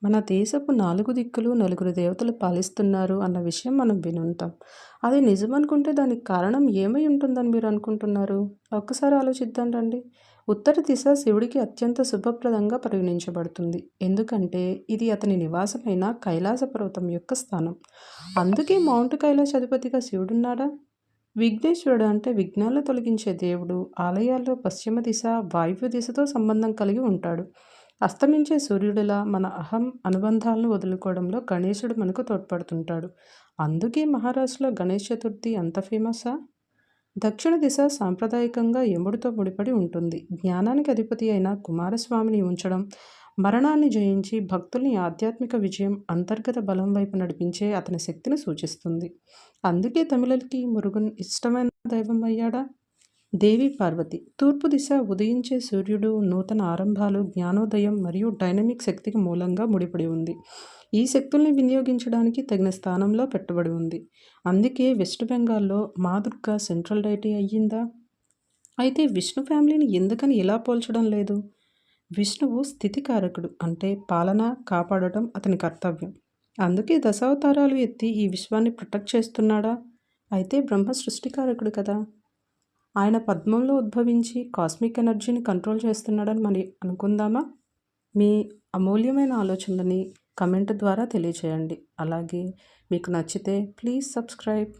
మన దేశపు 4 దిక్కులు నలుగురు దేవతలు పాలిస్తున్నారు అన్న విషయం మనం వినుంటాం. అది నిజమనుకుంటే దానికి కారణం ఏమై ఉంటుందని మీరు అనుకుంటున్నారు? ఒక్కసారి ఆలోచిద్దాం రండి. ఉత్తర దిశ శివుడికి అత్యంత శుభప్రదంగా పరిగణించబడుతుంది. ఎందుకంటే ఇది అతని నివాసమైన కైలాస పర్వతం యొక్క స్థానం. అందుకే మౌంట్ కైలాసాధిపతిగా శివుడున్నాడా? విఘ్నేశ్వరుడు అంటే విఘ్నాలు తొలగించే దేవుడు. ఆలయాల్లో పశ్చిమ దిశ, వాయువ్య దిశతో సంబంధం కలిగి ఉంటాడు. అస్తమించే సూర్యుడిలా మన అహం అనుబంధాలను వదులుకోవడంలో గణేశుడు మనకు తోడ్పడుతుంటాడు. అందుకే మహారాష్ట్రలో గణేష్ చతుర్థి అంత ఫేమసా? దక్షిణ దిశ సాంప్రదాయకంగా యముడితో ముడిపడి ఉంటుంది. జ్ఞానానికి అధిపతి అయిన కుమారస్వామిని ఉంచడం, మరణాన్ని జయించి భక్తుల్ని ఆధ్యాత్మిక విజయం, అంతర్గత బలం వైపు నడిపించే అతని శక్తిని సూచిస్తుంది. అందుకే తమిళులకి మురుగన్ ఇష్టమైన దైవం అయ్యాడా? దేవి పార్వతి. తూర్పు దిశ ఉదయించే సూర్యుడు, నూతన ఆరంభాలు, జ్ఞానోదయం మరియు డైనమిక్ శక్తికి మూలంగా ముడిపడి ఉంది. ఈ శక్తుల్ని వినియోగించడానికి తగిన స్థానంలో పెట్టబడి ఉంది. అందుకే వెస్ట్ బెంగాల్లో మా దుర్గా సెంట్రల్ డైటీ అయ్యిందా? అయితే విష్ణు ఫ్యామిలీని ఎందుకని ఇలా పోల్చడం లేదు? విష్ణువు స్థితికారకుడు, అంటే పాలన, కాపాడటం అతని కర్తవ్యం. అందుకే దశావతారాలు ఎత్తి ఈ విశ్వాన్ని ప్రొటెక్ట్ చేస్తున్నాడా? అయితే బ్రహ్మ సృష్టికారకుడు కదా. ఆయన పద్మంలో ఉద్భవించి కాస్మిక్ ఎనర్జీని కంట్రోల్ చేస్తున్నాడని మరి అనుకుందామా? మీ అమూల్యమైన ఆలోచనలని కమెంట్ ద్వారా తెలియచేయండి. అలాగే మీకు నచ్చితే ప్లీజ్ సబ్స్క్రైబ్.